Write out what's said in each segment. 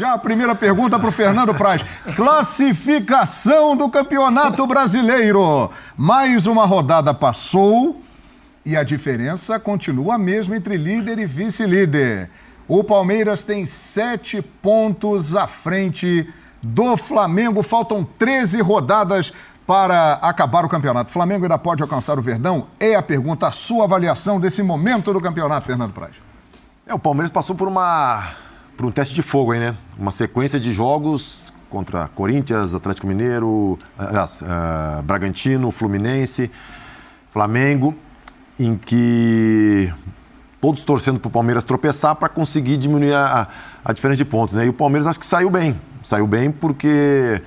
Já a primeira pergunta para o Fernando Praz. Classificação do Campeonato Brasileiro. Mais uma rodada passou e a diferença continua a mesma entre líder e vice-líder. O Palmeiras tem 7 pontos à frente do Flamengo. Faltam 13 rodadas para acabar o campeonato. O Flamengo ainda pode alcançar o Verdão? É a pergunta, a sua avaliação desse momento do campeonato, Fernando Praz. O Palmeiras passou por um teste de fogo aí, né? Uma sequência de jogos contra Corinthians, Atlético Mineiro, Bragantino, Fluminense, Flamengo, em que todos torcendo para o Palmeiras tropeçar para conseguir diminuir a diferença de pontos, né? E o Palmeiras acho que saiu bem porque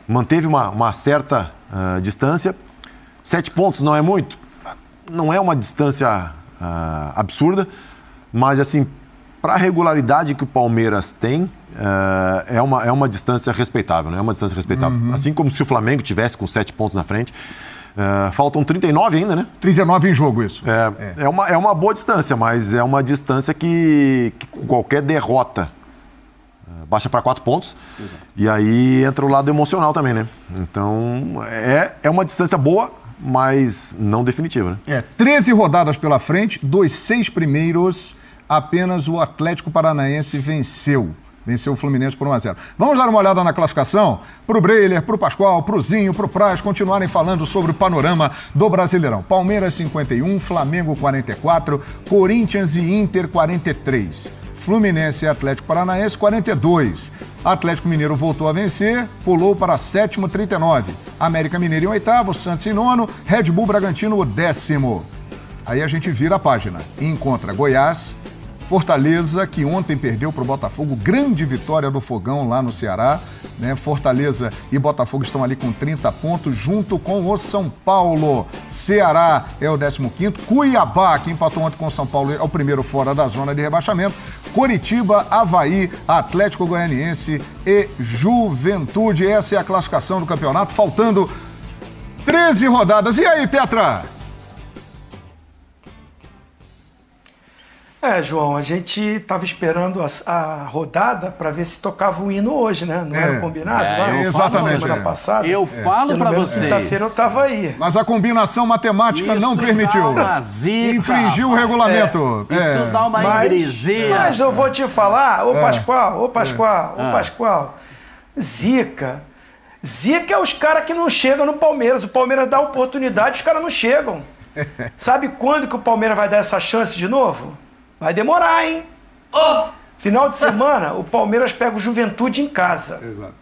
manteve uma certa distância. 7 pontos não é muito, não é uma distância absurda, mas assim, para a regularidade que o Palmeiras tem, é uma distância respeitável, né? É uma distância respeitável. Uhum. Assim como se o Flamengo tivesse com 7 pontos na frente. Faltam 39 ainda, né? 39 em jogo, isso. É uma boa distância, mas é uma distância que com qualquer derrota baixa para 4 pontos. Exato. E aí entra o lado emocional também, né? Então, é uma distância boa, mas não definitiva, né? 13 rodadas pela frente, dos 6 primeiros, apenas o Atlético Paranaense venceu o Fluminense por 1-0. Vamos dar uma olhada na classificação para o Breiler, para o Pascoal, para o Zinho, para o Praz continuarem falando sobre o panorama do Brasileirão. Palmeiras 51, Flamengo 44, Corinthians e Inter 43, Fluminense e Atlético Paranaense 42. Atlético Mineiro voltou a vencer, pulou para 7º, 39. América Mineiro em 8º, Santos em 9º, Red Bull Bragantino o 10º. Aí a gente vira a página e encontra Goiás, Fortaleza, que ontem perdeu para o Botafogo, grande vitória do Fogão lá no Ceará, né? Fortaleza e Botafogo estão ali com 30 pontos, junto com o São Paulo. Ceará é o 15º, Cuiabá, que empatou ontem com o São Paulo, é o primeiro fora da zona de rebaixamento, Coritiba, Avaí, Atlético Goianiense e Juventude. Essa é a classificação do campeonato, faltando 13 rodadas. E aí, Tetra? João, a gente estava esperando a rodada para ver se tocava o hino hoje, né? Não era combinado? Exatamente. Semana passada. Eu falo para vocês. Quinta-feira eu estava aí. Mas a combinação matemática Isso não permitiu. Infringiu o regulamento. Isso dá uma ingresia. Mas eu vou te falar, Pascoal, Zica é os caras que não chegam no Palmeiras. O Palmeiras dá oportunidade, os caras não chegam. Sabe quando que o Palmeiras vai dar essa chance de novo? Vai demorar, hein? Final de semana, o Palmeiras pega o Juventude em casa. Exato.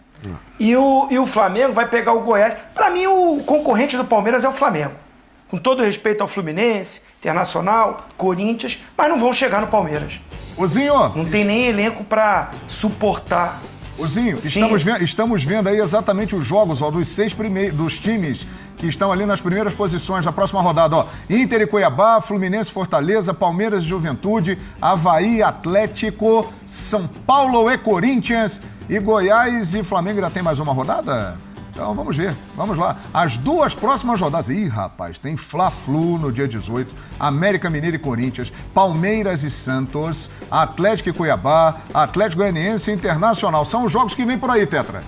E o Flamengo vai pegar o Goiás. Para mim, o concorrente do Palmeiras é o Flamengo. Com todo respeito ao Fluminense, Internacional, Corinthians, mas não vão chegar no Palmeiras. Ozinho! Não tem nem elenco para suportar. Ozinho, estamos vendo aí exatamente os jogos dos 6 primeiros dos times que estão ali nas primeiras posições da próxima rodada. Inter e Cuiabá, Fluminense, Fortaleza, Palmeiras e Juventude, Avaí, Atlético, São Paulo e Corinthians, e Goiás e Flamengo. Ainda tem mais uma rodada? Então vamos ver, vamos lá. As 2 próximas rodadas. Ih, rapaz, tem Fla-Flu no dia 18, América Mineiro e Corinthians, Palmeiras e Santos, Atlético e Cuiabá, Atlético Goianiense e Internacional. São os jogos que vêm por aí, Tetra.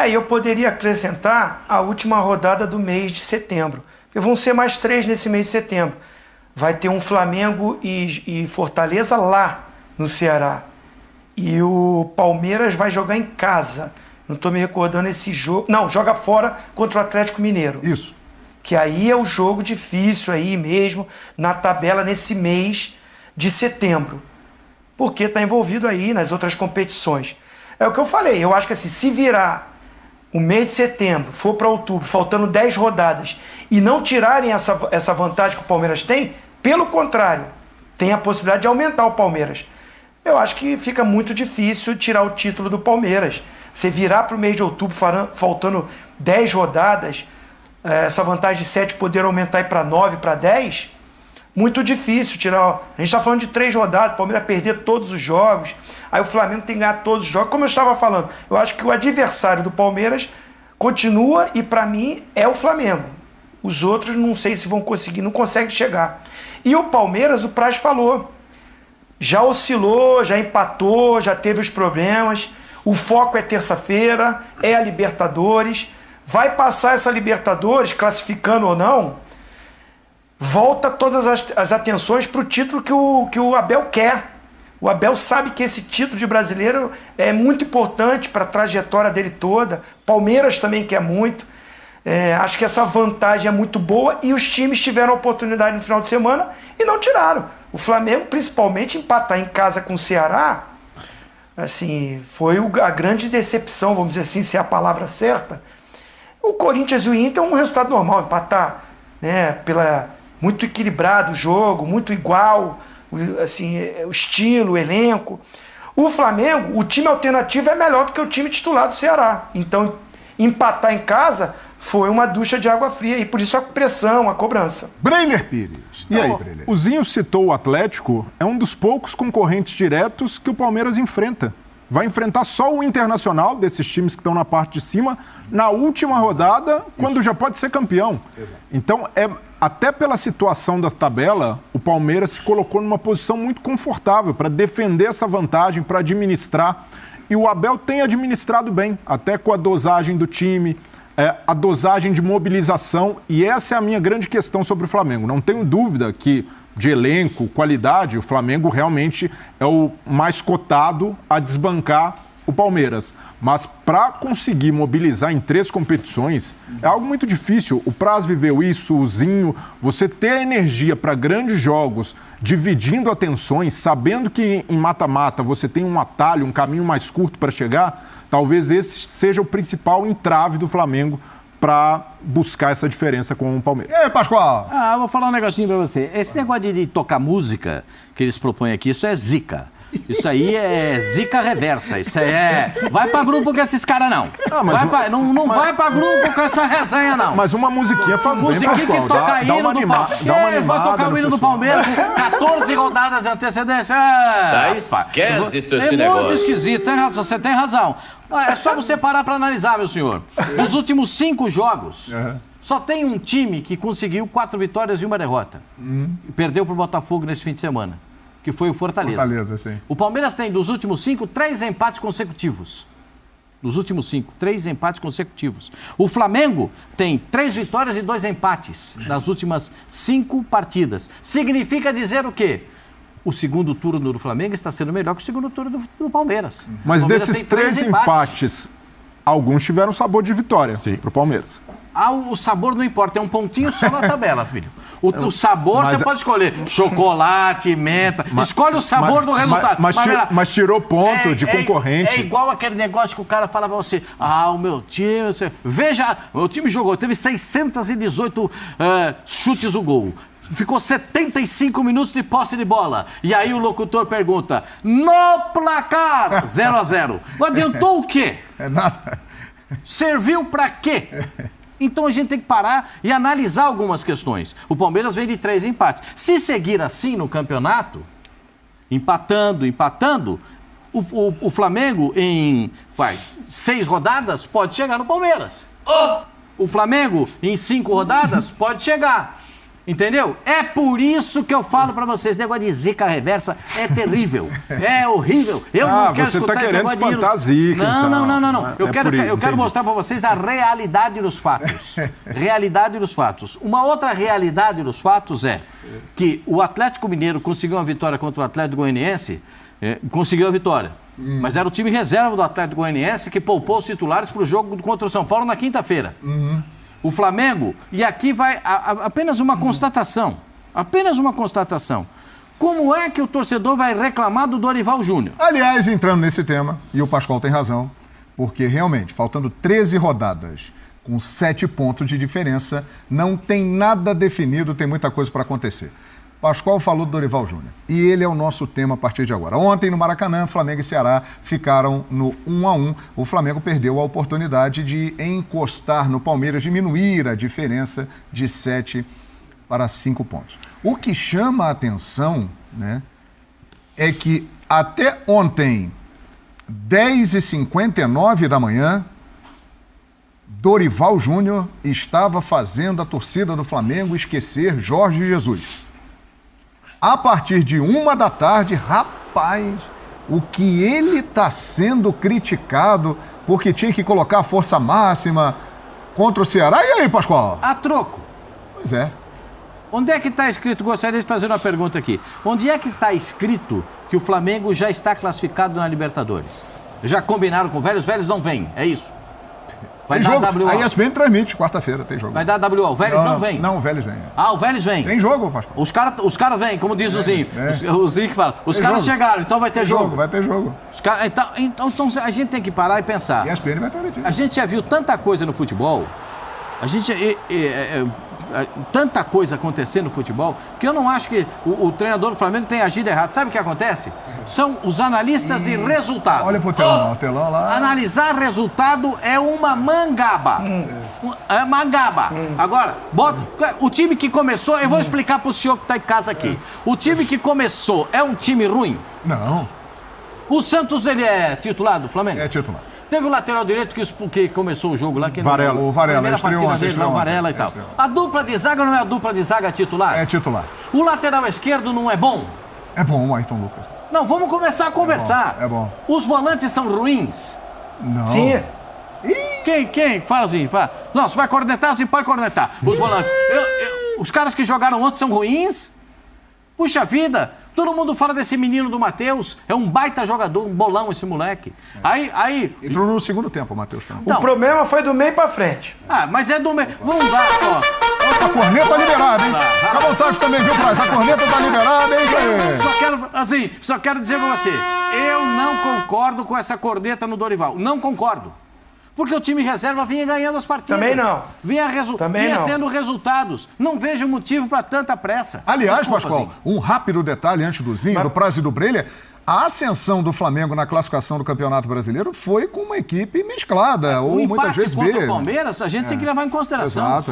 Eu poderia acrescentar a última rodada do mês de setembro. Vão ser mais 3 nesse mês de setembro. Vai ter um Flamengo e Fortaleza lá no Ceará. E o Palmeiras vai jogar em casa. Não estou me recordando esse jogo. Não, joga fora contra o Atlético Mineiro. Isso. Que aí é o jogo difícil aí mesmo, na tabela nesse mês de setembro. Porque está envolvido aí nas outras competições. É o que eu falei. Eu acho que assim, se virar o mês de setembro for para outubro, faltando 10 rodadas, e não tirarem essa vantagem que o Palmeiras tem, pelo contrário, tem a possibilidade de aumentar o Palmeiras. Eu acho que fica muito difícil tirar o título do Palmeiras. Você virar para o mês de outubro, faltando 10 rodadas, essa vantagem de 7 poder aumentar para 9, para 10, muito difícil tirar. A gente está falando de 3 rodadas, o Palmeiras perder todos os jogos, aí o Flamengo tem que ganhar todos os jogos. Como eu estava falando, eu acho que o adversário do Palmeiras continua e para mim é o Flamengo. Os outros não sei se vão conseguir, não conseguem chegar. E o Palmeiras, o Praz falou, já oscilou, já empatou, já teve os problemas. O foco é terça-feira, é a Libertadores. Vai passar essa Libertadores, classificando ou não, volta todas as atenções para o título que o Abel quer. O Abel sabe que esse título de brasileiro é muito importante para a trajetória dele toda. Palmeiras também quer muito. Acho que essa vantagem é muito boa e os times tiveram a oportunidade no final de semana e não tiraram. O Flamengo, principalmente, empatar em casa com o Ceará, assim, foi a grande decepção, vamos dizer assim, se é a palavra certa. O Corinthians e o Inter é um resultado normal, empatar, né, muito equilibrado o jogo, muito igual, assim, o estilo, o elenco. O Flamengo, o time alternativo é melhor do que o time titular do Ceará. Então, empatar em casa foi uma ducha de água fria e por isso a pressão, a cobrança. Breiler Pires. E aí, Breiler? O Zinho citou o Atlético, é um dos poucos concorrentes diretos que o Palmeiras enfrenta. Vai enfrentar só o Internacional, desses times que estão na parte de cima, na última rodada, quando já pode ser campeão. Exato. Então, até pela situação da tabela, o Palmeiras se colocou numa posição muito confortável para defender essa vantagem, para administrar. E o Abel tem administrado bem, até com a dosagem do time, a dosagem de mobilização. E essa é a minha grande questão sobre o Flamengo. Não tenho dúvida que, de elenco, qualidade, o Flamengo realmente é o mais cotado a desbancar o Palmeiras. Mas para conseguir mobilizar em 3 competições é algo muito difícil. O Praz viveu isso, o Zinho. Você ter energia para grandes jogos, dividindo atenções, sabendo que em mata-mata você tem um atalho, um caminho mais curto para chegar, talvez esse seja o principal entrave do Flamengo para buscar essa diferença com o Palmeiras. E aí, Pascoal? Vou falar um negocinho pra você. Esse negócio de tocar música que eles propõem aqui, isso é zica. Isso aí é zica reversa. Isso aí vai pra grupo com esses caras, não. Não vai pra grupo com essa resenha, não. Mas uma musiquinha faz bem, Pascoal. Que toca hino do Palmeiras. Vai tocar o hino do Palmeiras com 14 rodadas de antecedência. Esquece esse negócio. É muito esquisito, tem razão, você tem razão. É só você parar pra analisar, meu senhor. Nos últimos 5 jogos, só tem um time que conseguiu 4 vitórias e 1 derrota. E perdeu pro Botafogo nesse fim de semana, que foi o Fortaleza. Fortaleza, sim. O Palmeiras tem, dos últimos 5, 3 empates consecutivos. Dos últimos 5, 3 empates consecutivos. O Flamengo tem 3 vitórias e 2 empates nas últimas 5 partidas. Significa dizer o quê? O segundo turno do Flamengo está sendo melhor que o segundo turno do Palmeiras. Mas desses 3 empates, alguns tiveram sabor de vitória para o Palmeiras. O sabor não importa, é um pontinho só na tabela, filho. O sabor você pode escolher. Chocolate, menta. Escolhe o sabor do resultado. Mas tirou ponto de concorrente. É igual aquele negócio que o cara fala pra você. O meu time... Veja, o time jogou, teve 618 chutes o gol. Ficou 75 minutos de posse de bola. E aí o locutor pergunta, no placar, 0-0. Não adiantou o quê? Nada. Serviu pra quê? Então a gente tem que parar e analisar algumas questões. O Palmeiras vem de 3 empates. Se seguir assim no campeonato, empatando, o Flamengo em 6 rodadas pode chegar no Palmeiras. O Flamengo em 5 rodadas pode chegar. Entendeu? É por isso que eu falo pra vocês, esse negócio de zica reversa é terrível, é horrível. Eu não quero escutar esse negócio de... Você tá querendo espantar a zica. Não. Eu quero mostrar pra vocês a realidade dos fatos. Realidade dos fatos. Uma outra realidade dos fatos é que o Atlético Mineiro conseguiu uma vitória contra o Atlético Goianiense, conseguiu a vitória. Mas era o time reserva do Atlético Goianiense que poupou os titulares pro jogo contra o São Paulo na quinta-feira. O Flamengo, e aqui vai apenas uma constatação, Como é que o torcedor vai reclamar do Dorival Júnior? Aliás, entrando nesse tema, e o Pascoal tem razão, porque realmente, faltando 13 rodadas, com 7 pontos de diferença, não tem nada definido, tem muita coisa para acontecer. Pascoal falou do Dorival Júnior, e ele é o nosso tema a partir de agora. Ontem, no Maracanã, Flamengo e Ceará ficaram no 1-1. O Flamengo perdeu a oportunidade de encostar no Palmeiras, diminuir a diferença de 7 para 5 pontos. O que chama a atenção, né, é que até ontem, 10h59 da manhã, Dorival Júnior estava fazendo a torcida do Flamengo esquecer Jorge Jesus. A partir de 13h, rapaz, o que ele está sendo criticado porque tinha que colocar a força máxima contra o Ceará. E aí, Pascoal? A troco. Pois é. Onde é que está escrito, gostaria de fazer uma pergunta aqui, onde é que está escrito que o Flamengo já está classificado na Libertadores? Já combinaram com os Velhos não vêm, é isso? Vai tem dar jogo. WO. A ESPN transmite, quarta-feira tem jogo. Vai dar WO, o Vélez não vem? Não, o Vélez vem. Ah, o Vélez vem. Tem jogo, Pascoal. Os caras vêm, como diz o Zinho. O Zinho que fala, os Tem caras jogo. chegaram, então vai ter jogo. Vai ter jogo. Então a gente tem que parar e pensar. E a ESPN vai transmitir. A gente já viu tanta coisa no futebol, tanta coisa acontecer no futebol, que eu não acho que o treinador do Flamengo tenha agido errado. Sabe o que acontece? São os analistas de resultado. Olha pro telão, o telão lá. Analisar resultado é uma mangaba. É mangaba. Agora, bota o time que começou, eu vou explicar pro senhor que tá em casa aqui. O time que começou é um time ruim? Não. O Santos, ele é titular do Flamengo? É titular. Teve o lateral direito que começou o jogo lá. Que Varela. O Varela. Primeira partida dele, lá, o Varela e tal. A dupla de zaga não é a dupla de zaga titular? É titular. O lateral esquerdo não é bom? É bom o Ayrton Lucas. Não, vamos começar a conversar. É bom. Os volantes são ruins? Não. Sim. Quem? Fala assim, fala. Não, você vai cornetar, você pode cornetar. Os volantes. Os caras que jogaram ontem são ruins? Puxa vida, todo mundo fala desse menino do Matheus. É um baita jogador, um bolão esse moleque. Aí... Entrou no segundo tempo, Matheus. O problema foi do meio pra frente. Ah, mas é do meio. Vamos dar, ó. A corneta tá liberada, hein? Fica à vontade também, viu, Praz? A corneta tá liberada, hein? Só quero dizer pra você, eu não concordo com essa corneta no Dorival. Não concordo. Porque o time reserva vinha ganhando as partidas. Também não. Vinha não. tendo resultados. Não vejo motivo para tanta pressa. Aliás, Desculpa, Pascoal, Zinho. um rápido detalhe antes do Zinho, do Praz e do Breyer. A ascensão do Flamengo na classificação do Campeonato Brasileiro foi com uma equipe mesclada, ou muitas vezes B. contra o Palmeiras, a gente tem que levar em consideração. Exato,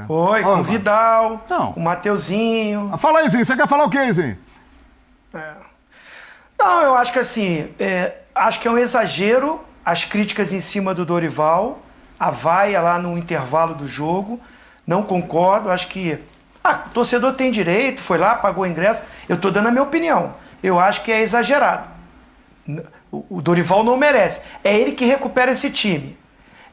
Foi, com o Vidal, Não. com o Mateuzinho. Fala aí, Zinho. Você quer falar o quê, Zinho? Não, eu acho que assim, acho que é um exagero as críticas em cima do Dorival, a vaia lá no intervalo do jogo. Não concordo, acho que o torcedor tem direito, foi lá, pagou o ingresso. Eu tô dando a minha opinião. Eu acho que é exagerado. O Dorival não merece. É ele que recupera esse time.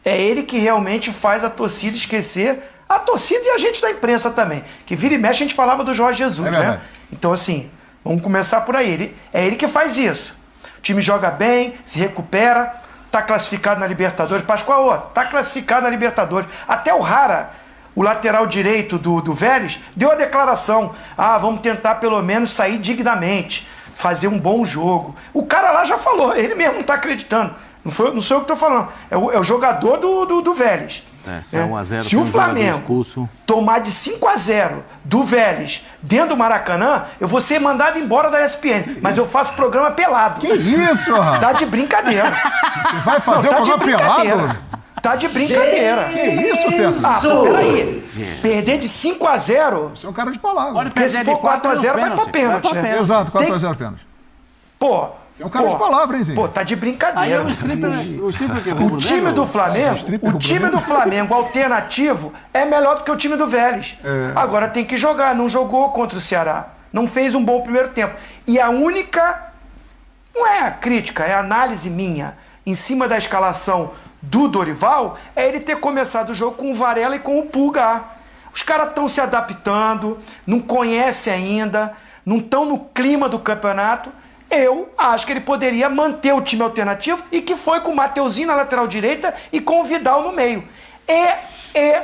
É ele que realmente faz a torcida esquecer. A torcida e a gente da imprensa também. Que vira e mexe a gente falava do Jorge Jesus, né? Então assim, vamos começar por aí. É ele que faz isso. O time joga bem, se recupera, tá classificado na Libertadores. Pascoal, tá classificado na Libertadores. Até o Rara, o lateral direito do Vélez, deu a declaração. Vamos tentar pelo menos sair dignamente, fazer um bom jogo. O cara lá já falou, ele mesmo não tá acreditando. Não sou eu que estou falando, é o jogador do Vélez. Se é 1-0, se o Flamengo tomar de 5-0 do Vélez dentro do Maracanã, eu vou ser mandado embora da ESPN. Mas eu faço programa pelado. Que isso, rapaz? Tá de brincadeira. Você vai fazer o programa pelado? Tá de brincadeira. Que isso, Pedro? Peraí. Perder de 5-0... Você é um cara de palavra. Porque se for 4-0, vai pra pênalti, né? Exato, 4-0 pênalti. Pô... Você é um cara de palavra, hein, Zinho? Pô, tá de brincadeira. Aí é o stripper que o time do Flamengo alternativo é melhor do que o time do Vélez. Agora tem que jogar, não jogou contra o Ceará. Não fez um bom primeiro tempo. E a única, não é a crítica, é a análise minha, em cima da escalação do Dorival, é ele ter começado o jogo com o Varela e com o Pulga. Os caras estão se adaptando, não conhecem ainda, não estão no clima do campeonato. Eu acho que ele poderia manter o time alternativo e que foi com o Mateuzinho na lateral direita e com o Vidal no meio. E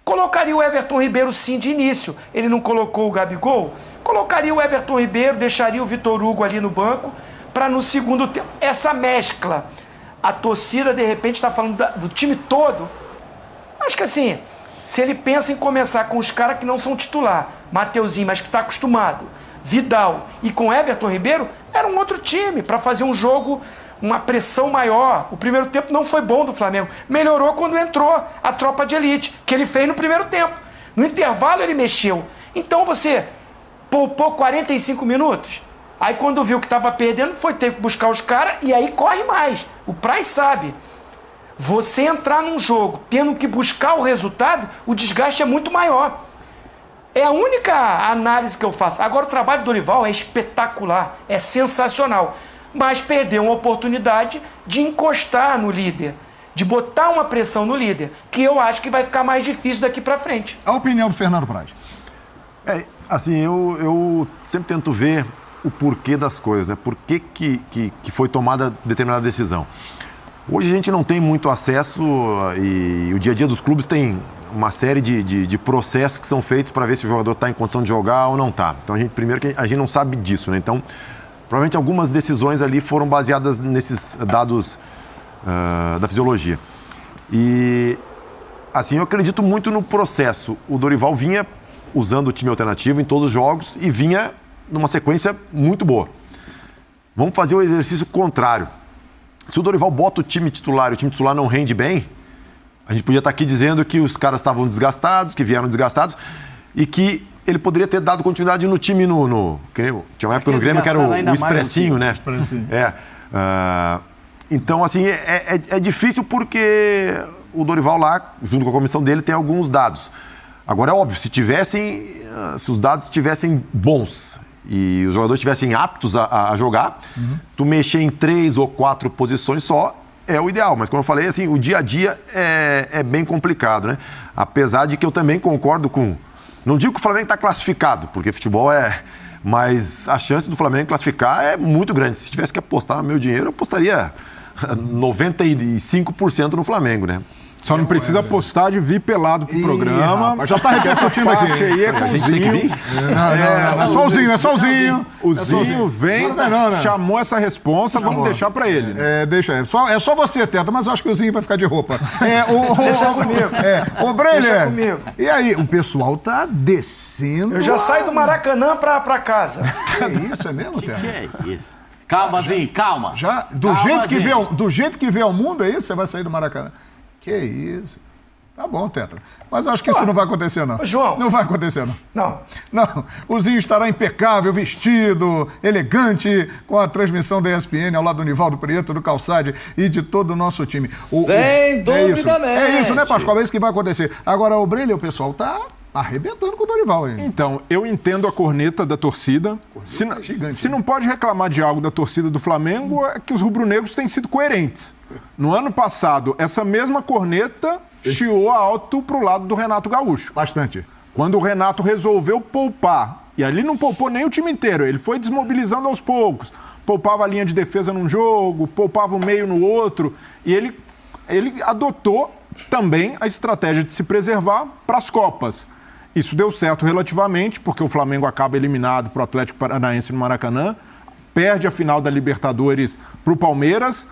colocaria o Everton Ribeiro sim de início. Ele não colocou o Gabigol? Colocaria o Everton Ribeiro, deixaria o Vitor Hugo ali no banco para no segundo tempo. Essa mescla, a torcida de repente está falando do time todo. Acho que assim, se ele pensa em começar com os caras que não são titular, Mateuzinho, mas que está acostumado, Vidal e com Everton Ribeiro, era um outro time para fazer um jogo, uma pressão maior. O primeiro tempo não foi bom do Flamengo. Melhorou quando entrou a tropa de elite, que ele fez no primeiro tempo. No intervalo ele mexeu. Então você poupou 45 minutos. Aí quando viu que estava perdendo, foi ter que buscar os caras e aí corre mais. O Praz sabe. Você entrar num jogo tendo que buscar o resultado, o desgaste é muito maior. É a única análise que eu faço. Agora, o trabalho do Dorival é espetacular, é sensacional. Mas perdeu uma oportunidade de encostar no líder, de botar uma pressão no líder, que eu acho que vai ficar mais difícil daqui para frente. A opinião do Fernando Praz. Assim, eu sempre tento ver o porquê das coisas, né? Por que foi tomada determinada decisão. Hoje a gente não tem muito acesso e o dia a dia dos clubes tem uma série de processos que são feitos para ver se o jogador está em condição de jogar ou não está. Então, primeiro que a gente não sabe disso, né? Então, provavelmente algumas decisões ali foram baseadas nesses dados da fisiologia. E, assim, eu acredito muito no processo. O Dorival vinha usando o time alternativo em todos os jogos e vinha numa sequência muito boa. Vamos fazer o exercício contrário. Se o Dorival bota o time titular e o time titular não rende bem, a gente podia estar aqui dizendo que os caras estavam desgastados, que vieram desgastados e que ele poderia ter dado continuidade no time tinha uma época no Grêmio que era o expressinho, né? Expressinho. Então, assim, é difícil porque o Dorival lá, junto com a comissão dele, tem alguns dados. Agora, é óbvio, se os dados estivessem bons e os jogadores estivessem aptos a jogar, tu mexer em 3 ou 4 posições só é o ideal. Mas, como eu falei, assim, o dia a dia é bem complicado, né? Apesar de que eu também concordo com... Não digo que o Flamengo está classificado, porque futebol mas a chance do Flamengo classificar é muito grande. Se tivesse que apostar meu dinheiro, eu apostaria 95% no Flamengo, né? Só não precisa apostar de vir pelado pro programa. Mas já tá repercutindo aqui. Aí é com o Zinho. Não, é só o Zinho. O Zinho vem, chamou essa responsa, vamos deixar pra ele. Deixa. É só você, Teta, mas eu acho que o Zinho vai ficar de roupa. Deixa comigo. Ô, Breiner, Deixa comigo. E aí, o pessoal tá descendo. Eu já saio do Maracanã pra casa. Que isso, é mesmo, Teta? Que é isso? Calma, Zinho, calma. Já, do jeito que vê o mundo, é isso? Você vai sair do Maracanã? Que isso. Tá bom, Tetra. Mas eu acho que isso não vai acontecer, não. João. Não vai acontecer, não. Não. Não. O Zinho estará impecável, vestido, elegante, com a transmissão da ESPN ao lado do Nivaldo Prieto, do Calçade e de todo o nosso time. Sem dúvida. É isso, né, Pascoal? É isso que vai acontecer. Agora, o Breiner, o pessoal tá arrebentando com o Dorival aí. Então, eu entendo a corneta da torcida. Se não pode reclamar de algo da torcida do Flamengo, é que os rubro-negros têm sido coerentes. No ano passado, essa mesma corneta chiou alto pro lado do Renato Gaúcho. Bastante. Quando o Renato resolveu poupar, e ali não poupou nem o time inteiro, ele foi desmobilizando aos poucos. Poupava a linha de defesa num jogo, poupava o meio no outro, e ele adotou também a estratégia de se preservar para as Copas. Isso deu certo relativamente, porque o Flamengo acaba eliminado para o Atlético Paranaense no Maracanã, perde a final da Libertadores para o Palmeiras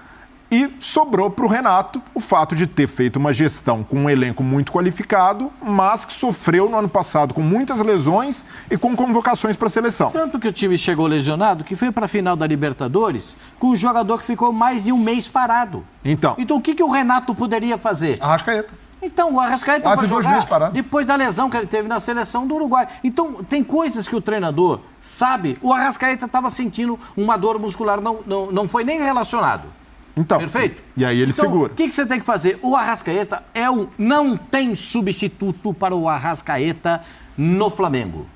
e sobrou para o Renato o fato de ter feito uma gestão com um elenco muito qualificado, mas que sofreu no ano passado com muitas lesões e com convocações para a seleção. Tanto que o time chegou lesionado que foi para a final da Libertadores com um jogador que ficou mais de um mês parado. Então o que o Renato poderia fazer? Arrascaeta. Então, o Arrascaeta quase 2 meses parado. Depois da lesão que ele teve na seleção do Uruguai. Então, tem coisas que o treinador sabe. O Arrascaeta estava sentindo uma dor muscular, não foi nem relacionado. Então, perfeito? E aí ele segura. O que você tem que fazer? O Arrascaeta não tem substituto para o Arrascaeta no Flamengo.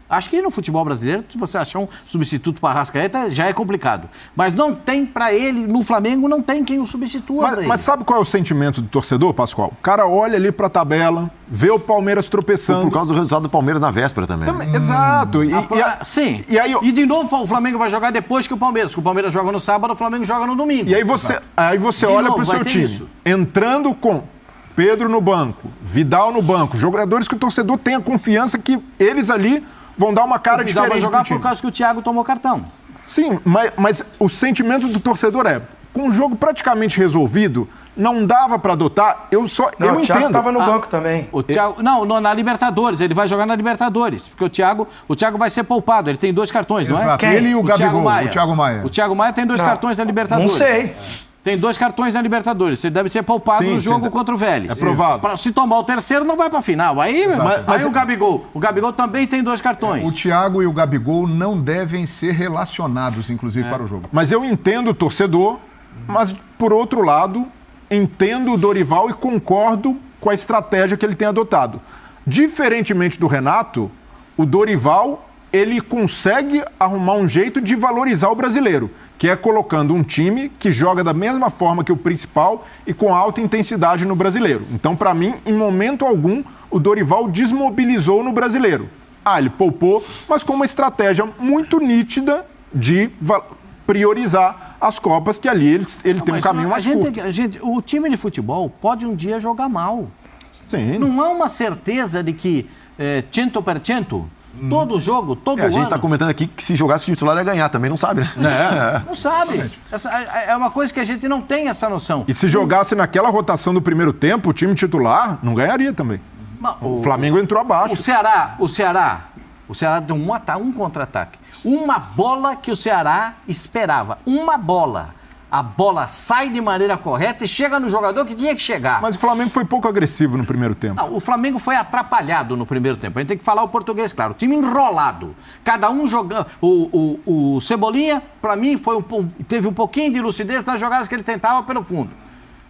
Acho que no futebol brasileiro, se você achar um substituto para o Arrascaeta, já é complicado. Mas não tem para ele, no Flamengo, não tem quem o substitua. Mas sabe qual é o sentimento do torcedor, Pascoal? O cara olha ali para a tabela, vê o Palmeiras tropeçando. Por causa do resultado do Palmeiras na véspera também. Exato. Sim. E de novo o Flamengo vai jogar depois que o Palmeiras. Que o Palmeiras joga no sábado, o Flamengo joga no domingo. E aí você olha para o seu time, isso. Entrando com Pedro no banco, Vidal no banco, jogadores que o torcedor tenha confiança que eles ali vão dar uma cara diferente. Vai jogar por causa que o Thiago tomou cartão. Sim, mas o sentimento do torcedor é, com o jogo praticamente resolvido, não dava para adotar, eu entendo. O Thiago estava no banco também. O Thiago, na Libertadores, ele vai jogar na Libertadores, porque o Thiago vai ser poupado, ele tem 2 cartões, não é? Exato. Ele e o Gabigol, o Thiago Maia. O Thiago Maia tem 2 cartões na Libertadores. Não sei. Tem 2 cartões na Libertadores. Ele deve ser poupado no jogo contra o Vélez. É provável. Se tomar o terceiro, não vai pra final. Aí o Gabigol. O Gabigol também tem 2 cartões. O Thiago e o Gabigol não devem ser relacionados, inclusive, para o jogo. Mas eu entendo o torcedor, mas, por outro lado, entendo o Dorival e concordo com a estratégia que ele tem adotado. Diferentemente do Renato, o Dorival, ele consegue arrumar um jeito de valorizar o brasileiro, que é colocando um time que joga da mesma forma que o principal e com alta intensidade no brasileiro. Então, para mim, em momento algum, o Dorival desmobilizou no brasileiro. Ele poupou, mas com uma estratégia muito nítida de priorizar as Copas, que ali ele tem um caminho mais curto. O time de futebol pode um dia jogar mal. Sim. Não há uma certeza de que 100%, todo jogo, todo ano... A gente está comentando aqui que se jogasse o titular ia ganhar, também não sabe, né? Não sabe. É uma coisa que a gente não tem essa noção. E se jogasse naquela rotação do primeiro tempo, o time titular não ganharia também. O Flamengo entrou abaixo. O Ceará deu um contra-ataque. Uma bola que o Ceará esperava. Uma bola. A bola sai de maneira correta e chega no jogador que tinha que chegar. Mas o Flamengo foi pouco agressivo no primeiro tempo. Não, o Flamengo foi atrapalhado no primeiro tempo. A gente tem que falar o português, claro. O time enrolado. Cada um jogando. O Cebolinha, para mim, teve um pouquinho de lucidez nas jogadas que ele tentava pelo fundo.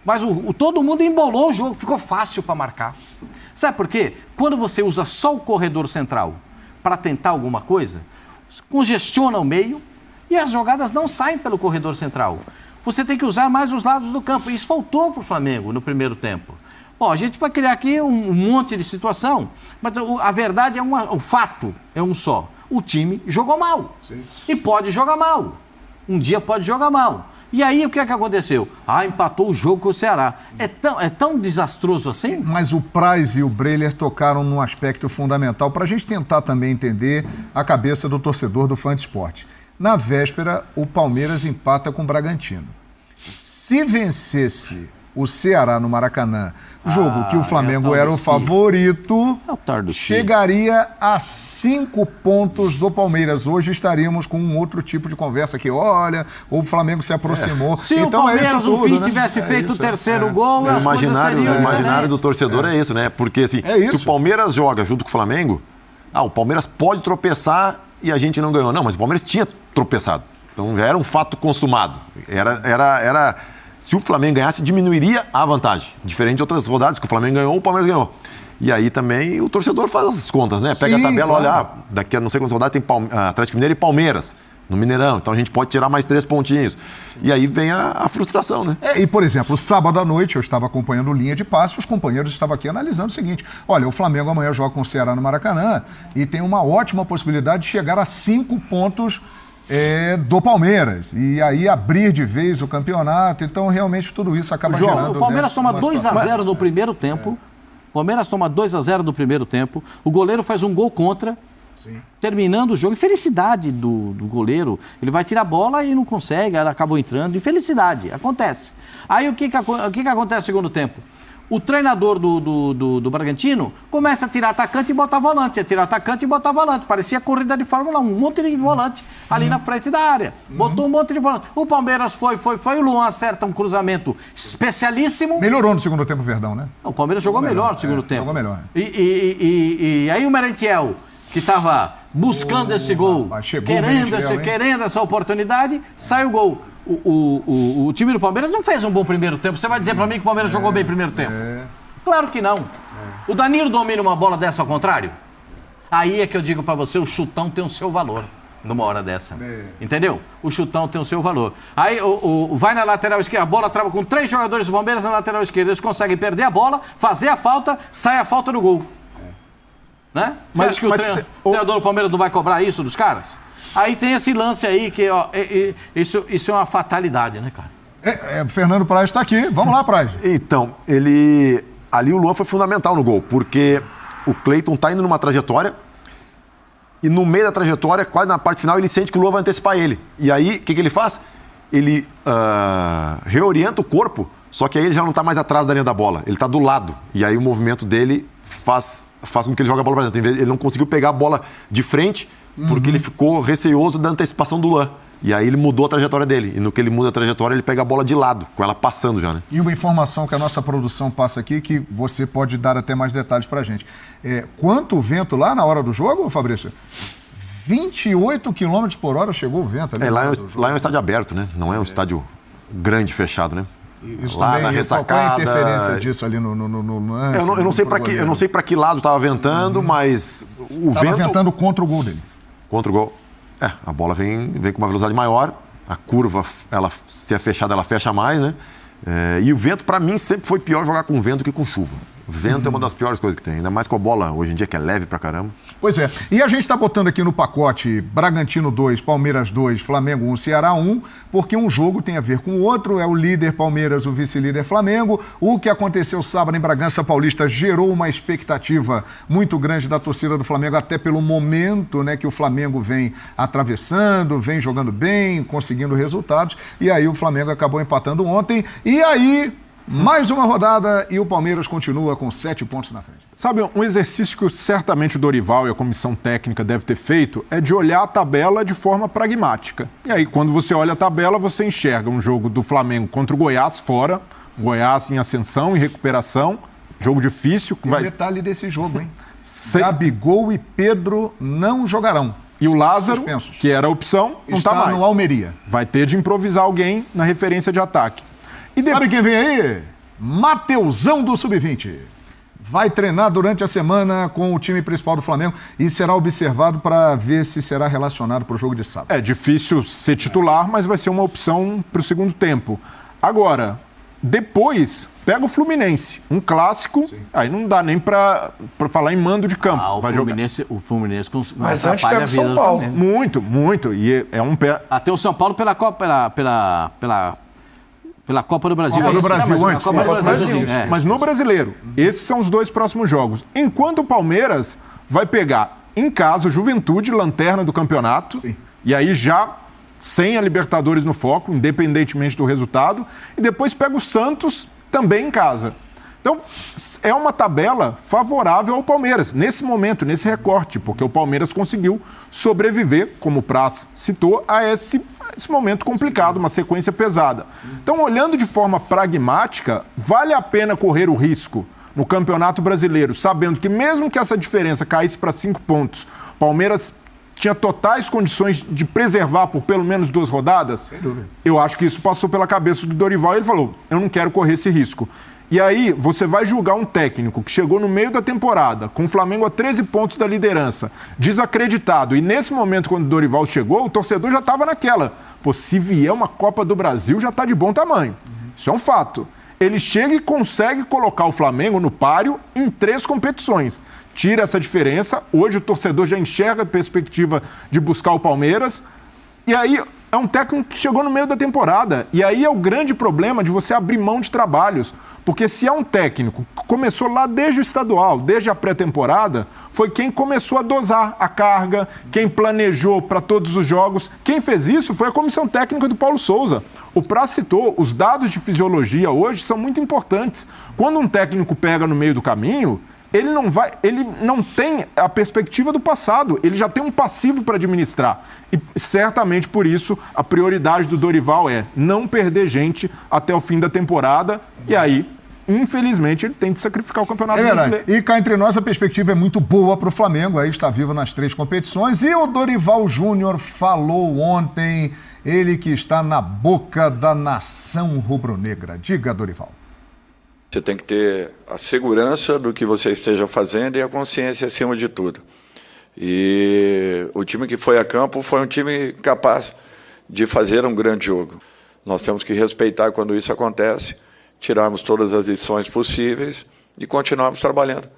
Mas todo mundo embolou o jogo. Ficou fácil para marcar. Sabe por quê? Quando você usa só o corredor central para tentar alguma coisa, congestiona o meio e as jogadas não saem pelo corredor central. Você tem que usar mais os lados do campo. Isso faltou para o Flamengo no primeiro tempo. Bom, a gente vai criar aqui um monte de situação, mas a verdade o fato é um só. O time jogou mal. Sim. E pode jogar mal. Um dia pode jogar mal. E aí, o que é que aconteceu? Empatou o jogo com o Ceará. É tão desastroso assim? Mas o Praz e o Breler tocaram num aspecto fundamental para a gente tentar também entender a cabeça do torcedor do fã de esporte. Na véspera, o Palmeiras empata com o Bragantino. Se vencesse o Ceará no Maracanã, jogo que o Flamengo era o favorito, chegaria a 5 pontos do Palmeiras. Hoje estaríamos com um outro tipo de conversa aqui. Olha, o Flamengo se aproximou. Se então, o Palmeiras, no fim, tivesse feito o terceiro gol, as coisas seriam o imaginário do torcedor é isso, né? Porque assim, se o Palmeiras joga junto com o Flamengo, o Palmeiras pode tropeçar e a gente não ganhou. Não, mas o Palmeiras tinha tropeçado. Então já era um fato consumado. Se o Flamengo ganhasse, diminuiria a vantagem. Diferente de outras rodadas que o Flamengo ganhou, o Palmeiras ganhou. E aí também o torcedor faz as contas, né? Pega a tabela, olha, daqui a não sei quantas rodadas tem Atlético Mineiro e Palmeiras no Mineirão. Então a gente pode tirar mais 3 pontinhos. E aí vem a frustração, né? E, por exemplo, sábado à noite eu estava acompanhando linha de passe, os companheiros estavam aqui analisando o seguinte: olha, o Flamengo amanhã joga com o Ceará no Maracanã e tem uma ótima possibilidade de chegar a 5 pontos do Palmeiras, e aí abrir de vez o campeonato. Então realmente tudo isso acaba gerando... O Palmeiras toma 2-0 no primeiro tempo. O Palmeiras toma 2-0 no primeiro tempo. O goleiro faz um gol contra. Sim. Terminando o jogo. Infelicidade do goleiro. Ele vai tirar a bola e não consegue, ela acabou entrando. Infelicidade, acontece. Aí o que acontece no segundo tempo? O treinador do Bragantino começa a tirar atacante e botar volante. Parecia corrida de Fórmula 1. Um monte de volante ali na frente da área. Botou um monte de volante. O Palmeiras foi. O Luan acerta um cruzamento especialíssimo. Melhorou no segundo tempo o Verdão, né? O Palmeiras jogou melhor no segundo tempo. Jogou melhor. E aí o Merentiel, que estava buscando esse gol, querendo essa oportunidade, sai o gol. O time do Palmeiras não fez um bom primeiro tempo. Você vai dizer pra mim que o Palmeiras jogou bem primeiro tempo? Claro que não. O Danilo domina uma bola dessa ao contrário? Aí é que eu digo pra você, o chutão tem o seu valor numa hora dessa. Entendeu? O chutão tem o seu valor. Aí vai na lateral esquerda, a bola trava com 3 jogadores do Palmeiras na lateral esquerda. Eles conseguem perder a bola, fazer a falta, sai a falta do gol. Né? Você acha que o treinador do Palmeiras não vai cobrar isso dos caras? Aí tem esse lance aí que, isso é uma fatalidade, né, cara? Fernando Praz está aqui. Vamos lá, Praz. Então, ali o Luan foi fundamental no gol, porque o Cleiton está indo numa trajetória e no meio da trajetória, quase na parte final, ele sente que o Luan vai antecipar ele. E aí, o que ele faz? Ele reorienta o corpo, só que aí ele já não está mais atrás da linha da bola, ele está do lado. E aí o movimento dele faz com que ele jogue a bola para dentro. Ele não conseguiu pegar a bola de frente, porque ele ficou receoso da antecipação do Luan. E aí ele mudou a trajetória dele. E no que ele muda a trajetória, ele pega a bola de lado, com ela passando já, né? E uma informação que a nossa produção passa aqui, que você pode dar até mais detalhes pra gente. Quanto o vento lá na hora do jogo, Fabrício? 28 km por hora chegou o vento ali. Lá é um estádio aberto, né? Não é um estádio grande, fechado, né? Isso lá também, na ressacada. Qual é a interferência disso ali no lance? Eu não sei para que lado estava ventando, mas o Estava vento... ventando contra o gol dele. Contra o gol. A bola vem com uma velocidade maior, a curva, se é fechada, ela fecha mais, né? E o vento, para mim, sempre foi pior jogar com vento que com chuva. Vento é uma das piores coisas que tem, ainda mais com a bola hoje em dia, que é leve pra caramba. Pois é. E a gente está botando aqui no pacote Bragantino 2, Palmeiras 2, Flamengo 1, Ceará 1, porque um jogo tem a ver com o outro. É o líder Palmeiras, o vice-líder Flamengo. O que aconteceu sábado em Bragança Paulista gerou uma expectativa muito grande da torcida do Flamengo, até pelo momento, né, que o Flamengo vem atravessando, vem jogando bem, conseguindo resultados. E aí o Flamengo acabou empatando ontem. E aí... mais uma rodada e o Palmeiras continua com 7 pontos na frente. Sabe, um exercício que certamente o Dorival e a comissão técnica deve ter feito é de olhar a tabela de forma pragmática. E aí, quando você olha a tabela, você enxerga um jogo do Flamengo contra o Goiás fora, Goiás em ascensão e recuperação, jogo difícil. Tem detalhe desse jogo, hein? Gabigol e Pedro não jogarão. E o Lázaro, que era a opção, não está mais. No Almeria. Vai ter de improvisar alguém na referência de ataque. Sabe quem vem aí? Mateusão do Sub-20. Vai treinar durante a semana com o time principal do Flamengo e será observado para ver se será relacionado para o jogo de sábado. É difícil ser titular, mas vai ser uma opção para o segundo tempo. Agora, depois, pega o Fluminense, um clássico, sim. Aí não dá nem para falar em mando de campo. O Fluminense mas antes pega o São Paulo. Muito. E é um pé... Até o São Paulo pela Copa, pela Copa do Brasil. Copa do Brasil antes. Copa do Brasil. Mas no Brasileiro, esses são os 2 próximos jogos. Enquanto o Palmeiras vai pegar em casa o Juventude, lanterna do campeonato, sim. E aí já sem a Libertadores no foco, independentemente do resultado, e depois pega o Santos também em casa. Então, é uma tabela favorável ao Palmeiras, nesse momento, nesse recorte, porque o Palmeiras conseguiu sobreviver, como o Praz citou, a esse momento complicado, uma sequência pesada. Então, olhando de forma pragmática, vale a pena correr o risco no Campeonato Brasileiro, sabendo que mesmo que essa diferença caísse para 5 pontos, o Palmeiras tinha totais condições de preservar por pelo menos 2 rodadas? Sem dúvida. Eu acho que isso passou pela cabeça do Dorival e ele falou, eu não quero correr esse risco. E aí, você vai julgar um técnico que chegou no meio da temporada, com o Flamengo a 13 pontos da liderança, desacreditado. E nesse momento, quando o Dorival chegou, o torcedor já estava naquela. Pô, se vier uma Copa do Brasil, já está de bom tamanho. Isso é um fato. Ele chega e consegue colocar o Flamengo no páreo em 3 competições. Tira essa diferença. Hoje o torcedor já enxerga a perspectiva de buscar o Palmeiras. E aí... é um técnico que chegou no meio da temporada. E aí é o grande problema de você abrir mão de trabalhos. Porque se é um técnico que começou lá desde o estadual, desde a pré-temporada, foi quem começou a dosar a carga, quem planejou para todos os jogos. Quem fez isso foi a comissão técnica do Paulo Souza. O Praz citou, os dados de fisiologia hoje são muito importantes. Quando um técnico pega no meio do caminho... ele não tem a perspectiva do passado, ele já tem um passivo para administrar. E certamente por isso a prioridade do Dorival é não perder gente até o fim da temporada. E aí, infelizmente, ele tem de sacrificar o Campeonato Brasileiro. E cá entre nós a perspectiva é muito boa para o Flamengo, aí está vivo nas 3 competições. E o Dorival Júnior falou ontem, ele que está na boca da nação rubro-negra. Diga, Dorival. Você tem que ter a segurança do que você esteja fazendo e a consciência acima de tudo. E o time que foi a campo foi um time capaz de fazer um grande jogo. Nós temos que respeitar quando isso acontece, tirarmos todas as lições possíveis e continuarmos trabalhando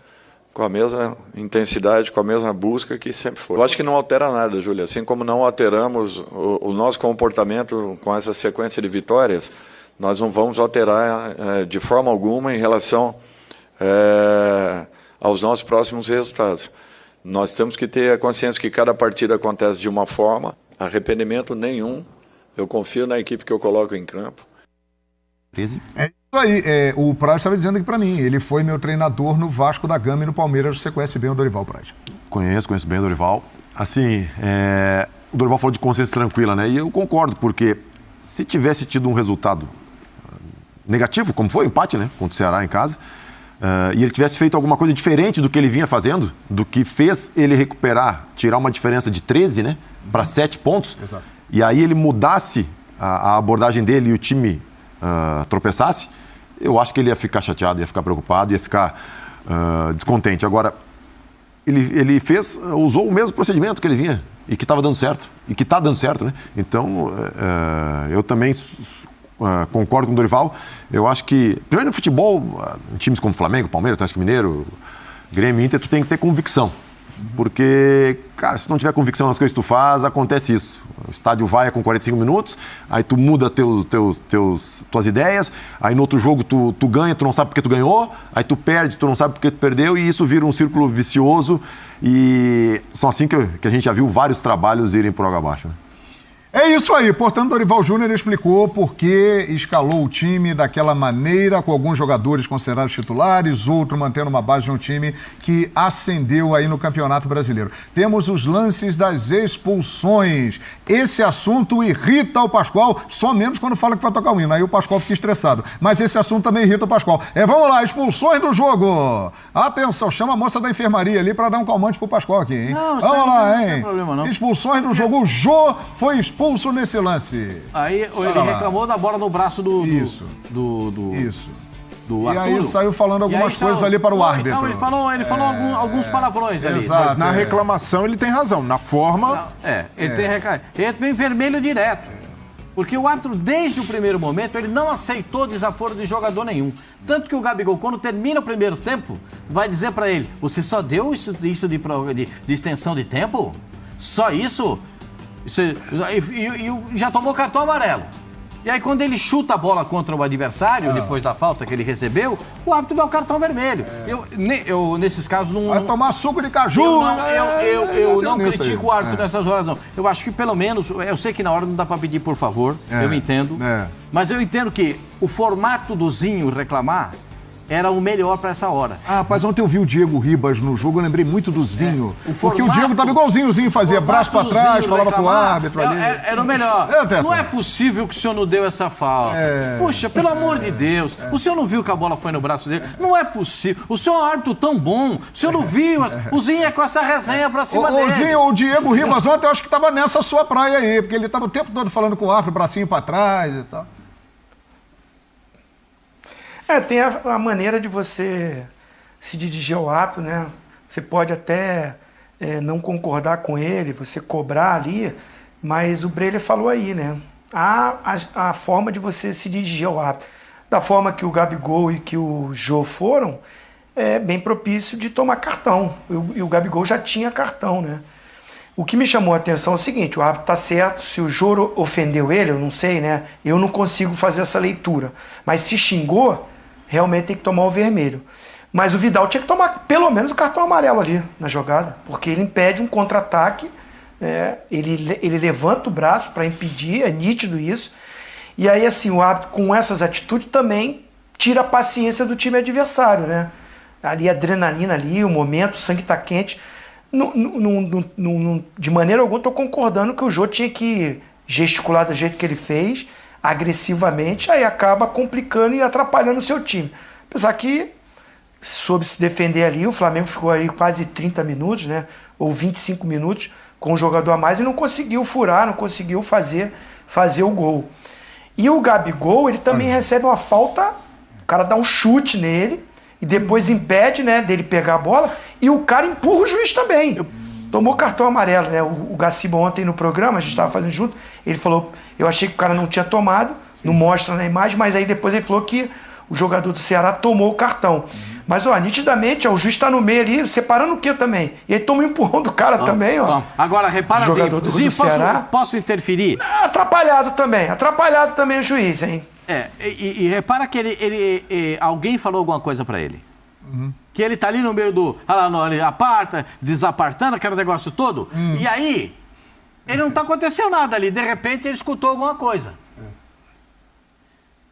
com a mesma intensidade, com a mesma busca que sempre foi. Eu acho que não altera nada, Júlia. Assim como não alteramos o nosso comportamento com essa sequência de vitórias, nós não vamos alterar de forma alguma em relação aos nossos próximos resultados. Nós temos que ter a consciência que cada partida acontece de uma forma, arrependimento nenhum. Eu confio na equipe que eu coloco em campo. É isso aí. O Praz estava dizendo aqui para mim, ele foi meu treinador no Vasco da Gama e no Palmeiras. Você conhece bem o Dorival, Praz? Conheço bem o Dorival. Assim, o Dorival falou de consciência tranquila, né? E eu concordo, porque se tivesse tido um resultado negativo, como foi o empate, né, contra o Ceará em casa, e ele tivesse feito alguma coisa diferente do que ele vinha fazendo, do que fez ele recuperar, tirar uma diferença de 13, né, para 7 pontos, exato. E aí ele mudasse a abordagem dele e o time tropeçasse, eu acho que ele ia ficar chateado, ia ficar preocupado, ia ficar descontente. Agora, ele usou o mesmo procedimento que ele vinha e que estava dando certo, e que está dando certo, né? Então, eu também concordo com o Dorival. Eu acho que, primeiro no futebol, em times como Flamengo, Palmeiras, Atlético Mineiro, Grêmio, Inter, tu tem que ter convicção. Porque, cara, se não tiver convicção nas coisas que tu faz, acontece isso. O estádio vai com 45 minutos, aí tu muda tuas ideias, aí no outro jogo tu ganha, tu não sabe porque tu ganhou, aí tu perde, tu não sabe porque tu perdeu, e isso vira um círculo vicioso, e são assim que a gente já viu vários trabalhos irem por água abaixo, né? É isso aí, portanto, Dorival Júnior explicou por que escalou o time daquela maneira, com alguns jogadores considerados titulares, outro mantendo uma base de um time que ascendeu aí no Campeonato Brasileiro. Temos os lances das expulsões. Esse assunto irrita o Pascoal, só menos quando fala que vai tocar o hino, aí o Pascoal fica estressado. Mas esse assunto também irrita o Pascoal. Vamos lá, expulsões do jogo. Atenção, chama a moça da enfermaria ali para dar um calmante pro Pascoal aqui, hein? Não, vamos lá, hein? Não tem problema, não. Expulsões do jogo. O Jô foi expulso nesse lance. Aí ele reclamou da bola no braço do Isso. do E Arturo. aí saiu falando algumas coisas ali para o árbitro. Então ele falou alguns palavrões ali. Exato. Mas na reclamação ele tem razão. Na forma... Ele tem reclamado. Ele vem vermelho direto. Porque o árbitro, desde o primeiro momento, ele não aceitou desaforo de jogador nenhum. Tanto que o Gabigol, quando termina o primeiro tempo, vai dizer para ele, você só deu isso de extensão de tempo? Só isso? E já tomou cartão amarelo. E aí, quando ele chuta a bola contra o adversário, depois da falta que ele recebeu, o árbitro dá o cartão vermelho. Eu nesses casos, não... Vai tomar suco de caju! Eu não critico o árbitro nessas horas, não. Eu acho que, pelo menos, eu sei que na hora não dá para pedir por favor, eu entendo. Mas eu entendo que o formato do Zinho reclamar era o melhor para essa hora. Rapaz, ontem eu vi o Diego Ribas no jogo, eu lembrei muito do Zinho. Porque o Diego tava igualzinho, o Zinho fazia braço para trás, falava com o árbitro ali. Era o melhor. Não é possível que o senhor não deu essa falta. Puxa, pelo amor de Deus. O senhor não viu que a bola foi no braço dele? Não é possível. O senhor é um árbitro tão bom. O senhor não viu. O Zinho é com essa resenha pra cima dele. O Zinho, o Diego Ribas ontem, eu acho que tava nessa sua praia aí, porque ele tava o tempo todo falando com o árbitro, bracinho para trás e tal. Tem a maneira de você se dirigir ao árbitro, né? Você pode até não concordar com ele, você cobrar ali, mas o Breler falou aí, né? A forma de você se dirigir ao árbitro. Da forma que o Gabigol e que o Jô foram, é bem propício de tomar cartão. E o Gabigol já tinha cartão, né? O que me chamou a atenção é o seguinte, o árbitro está certo, se o Jô ofendeu ele, eu não sei, né? Eu não consigo fazer essa leitura. Mas se xingou, realmente tem que tomar o vermelho. Mas o Vidal tinha que tomar pelo menos o cartão amarelo ali na jogada, porque ele impede um contra-ataque, ele levanta o braço para impedir, é nítido isso. E aí, assim, o árbitro com essas atitudes também tira a paciência do time adversário, né? Ali a adrenalina ali, o momento, o sangue está quente. De maneira alguma estou concordando que o Jô tinha que gesticular do jeito que ele fez, agressivamente, aí acaba complicando e atrapalhando o seu time. Apesar que soube se defender ali, o Flamengo ficou aí quase 30 minutos, né? Ou 25 minutos com um jogador a mais e não conseguiu furar, não conseguiu fazer o gol. E o Gabigol, ele também recebe uma falta, o cara dá um chute nele e depois impede, né, dele pegar a bola e o cara empurra o juiz também. Tomou cartão amarelo, né? O Gaciba ontem no programa, a gente estava fazendo junto, ele falou, eu achei que o cara não tinha tomado, não mostra na imagem, mas aí depois ele falou que o jogador do Ceará tomou o cartão. Mas, nitidamente, o juiz está no meio ali, separando o quê também? E ele toma um empurrão do cara também, ó. Agora, repara assim, do Ceará. Posso interferir? Atrapalhado também o juiz, hein? E repara que alguém falou alguma coisa para ele. Que ele tá ali no meio do... ele aparta, desapartando, aquele negócio todo. E aí, ele não tá acontecendo nada ali. De repente, ele escutou alguma coisa.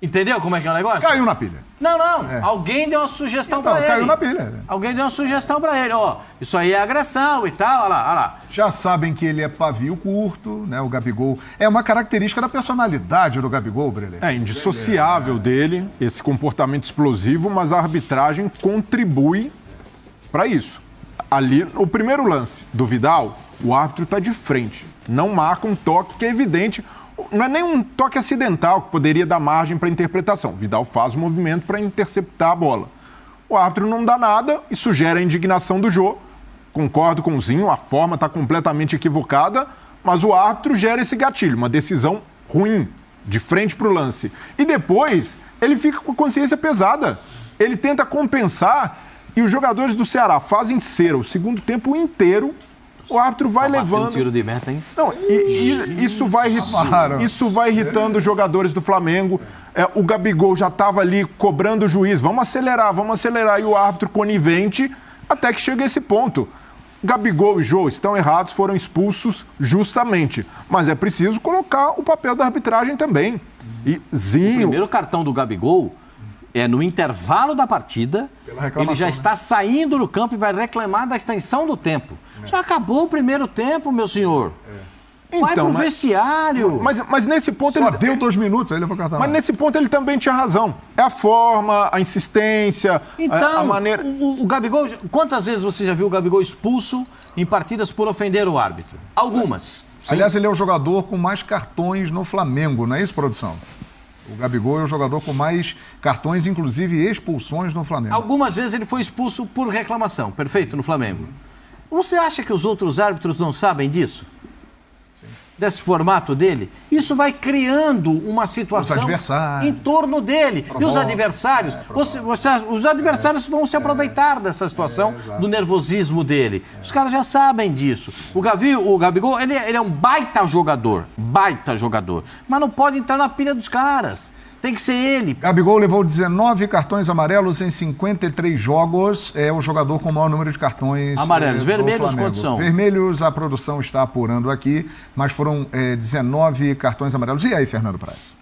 Entendeu como é que é o negócio? Caiu na pilha. Não. Alguém deu uma sugestão pra ele. Caiu na pilha. Alguém deu uma sugestão pra ele. Isso aí é agressão e tal, olha lá. Já sabem que ele é pavio curto, né? O Gabigol. É uma característica da personalidade do Gabigol, Breler. É indissociável dele, esse comportamento explosivo, mas a arbitragem contribui para isso. Ali, o primeiro lance do Vidal, o árbitro está de frente. Não marca um toque que é evidente. não é nem um toque acidental que poderia dar margem para interpretação. Vidal faz o movimento para interceptar a bola. O árbitro não dá nada e sugere a indignação do Jô. Concordo com o Zinho, a forma está completamente equivocada, mas o árbitro gera esse gatilho, uma decisão ruim, de frente para o lance. E depois, ele fica com a consciência pesada. Ele tenta compensar e os jogadores do Ceará fazem cera o segundo tempo inteiro. O árbitro vai levando... Um tiro de meta, hein? Não, isso vai irritando os jogadores do Flamengo. O Gabigol já estava ali cobrando o juiz. Vamos acelerar. E o árbitro conivente até que chega esse ponto. Gabigol e Jô estão errados, foram expulsos justamente. Mas é preciso colocar o papel da arbitragem também. E Zinho... O primeiro cartão do Gabigol é no intervalo da partida. Ele já está saindo do campo e vai reclamar da extensão do tempo. Já acabou o primeiro tempo, meu senhor. Vai pro vestiário. Mas nesse ponto... Só deu 2 minutos, aí ele foi cartão. Mas nesse ponto ele também tinha razão. É a forma, a insistência, então, a maneira... O Gabigol... Quantas vezes você já viu o Gabigol expulso em partidas por ofender o árbitro? Algumas. Aliás, ele é o jogador com mais cartões no Flamengo, não é isso, produção? O Gabigol é o jogador com mais cartões, inclusive expulsões no Flamengo. Algumas vezes ele foi expulso por reclamação, perfeito, no Flamengo. Você acha que os outros árbitros não sabem disso? Desse formato dele? Isso vai criando uma situação em torno dele. E os adversários? Os adversários vão se aproveitar dessa situação, do nervosismo dele. Os caras já sabem disso. O Gabigol, ele é um baita jogador, mas não pode entrar na pilha dos caras. Tem que ser ele. Gabigol levou 19 cartões amarelos em 53 jogos. É o jogador com o maior número de cartões amarelos. Vermelhos quantos são? Vermelhos a produção está apurando aqui, mas foram 19 cartões amarelos. E aí, Fernando Praz?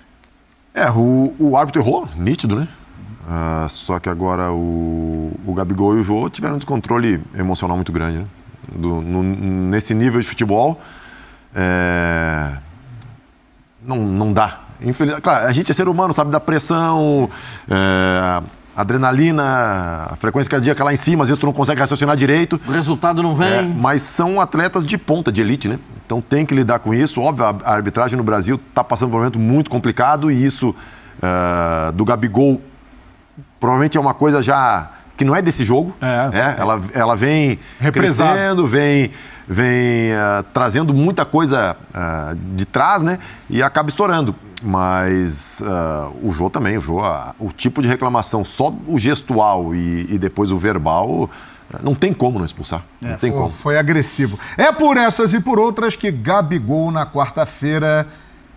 O árbitro errou, nítido, né? Só que agora o Gabigol e o Jô tiveram um descontrole emocional muito grande, né? Nesse nível de futebol, não dá. Claro, a gente é ser humano, sabe, da pressão, adrenalina, a frequência cardíaca lá em cima, às vezes tu não consegue raciocinar direito. O resultado não vem. Mas são atletas de ponta, de elite, né? Então tem que lidar com isso. Óbvio, a arbitragem no Brasil está passando por um momento muito complicado e isso do Gabigol provavelmente é uma coisa já que não é desse jogo. Ela vem crescendo, vem trazendo muita coisa de trás, né? E acaba estourando. Mas o Jô também, o tipo de reclamação, só o gestual e depois o verbal, não tem como não expulsar. Não tem como. Foi agressivo. É por essas e por outras que Gabigol, na quarta-feira,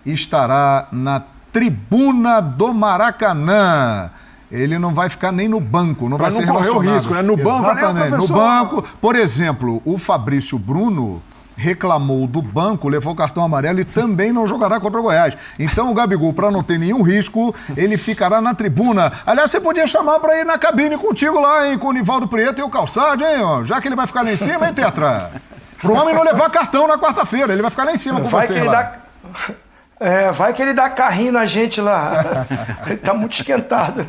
estará na tribuna do Maracanã. Ele não vai ficar nem no banco, não vai ser relacionado. Não correr o risco, né? No banco, exatamente, no banco. Por exemplo, o Fabrício Bruno reclamou do banco, levou cartão amarelo e também não jogará contra o Goiás. Então o Gabigol, para não ter nenhum risco, ele ficará na tribuna. Aliás, você podia chamar para ir na cabine contigo lá, hein, com o Nivaldo Prieto e o Calçade, hein, ó, já que ele vai ficar lá em cima, hein, Tetra? Pro homem não levar cartão na quarta-feira, ele vai ficar lá em cima com você lá. Vai que ele dá carrinho na gente lá. Ele tá muito esquentado.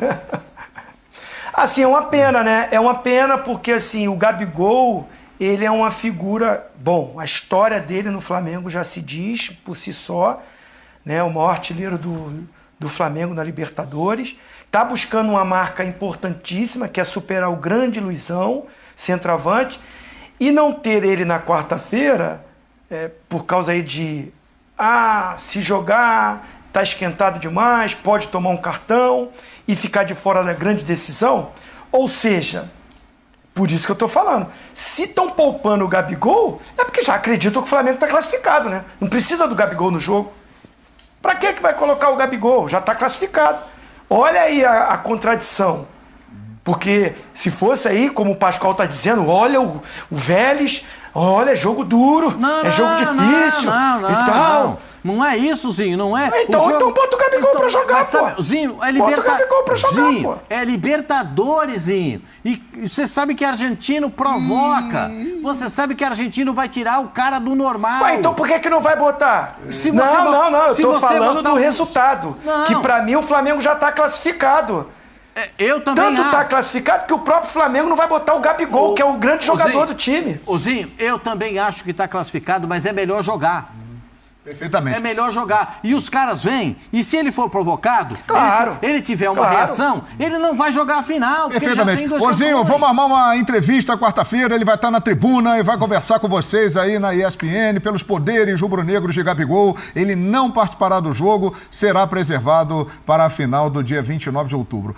Assim, é uma pena, né? É uma pena porque, assim, o Gabigol, ele é uma figura... Bom, a história dele no Flamengo já se diz por si só, né? O maior artilheiro do Flamengo na Libertadores. Tá buscando uma marca importantíssima, que é superar o grande Luizão, centroavante. E não ter ele na quarta-feira, por causa aí de... se jogar, tá esquentado demais, pode tomar um cartão e ficar de fora da grande decisão. Ou seja, por isso que eu tô falando, se estão poupando o Gabigol, é porque já acreditam que o Flamengo tá classificado, né? Não precisa do Gabigol no jogo. Pra que vai colocar o Gabigol? Já tá classificado. Olha aí a contradição. Porque se fosse aí, como o Pascoal tá dizendo, olha o Vélez... Olha, é jogo duro, é jogo difícil e tal. Não é isso, Zinho, não é. Então bota o Gabigol pra jogar, pô. Zinho, Bota o Gabigol pra jogar, Zinho, pô. é Libertadores, Zinho. E você sabe que argentino provoca. Você sabe que argentino vai tirar o cara do normal. Ué, então por que não vai botar? Não, eu tô falando do resultado. Que pra mim o Flamengo já tá classificado. Eu também Tanto tá classificado que o próprio Flamengo não vai botar o Gabigol, que é o grande jogador do time. Zinho, eu também acho que tá classificado, mas é melhor jogar. Perfeitamente. É melhor jogar. E os caras vêm, e se ele for provocado, Claro. ele tiver uma reação, ele não vai jogar a final, porque ele já tem 2 Ozinho, campeões. vamos armar uma entrevista quarta-feira, ele vai estar na tribuna e vai conversar com vocês aí na ESPN pelos poderes rubro-negros de Gabigol. Ele não participará do jogo, será preservado para a final do dia 29 de outubro.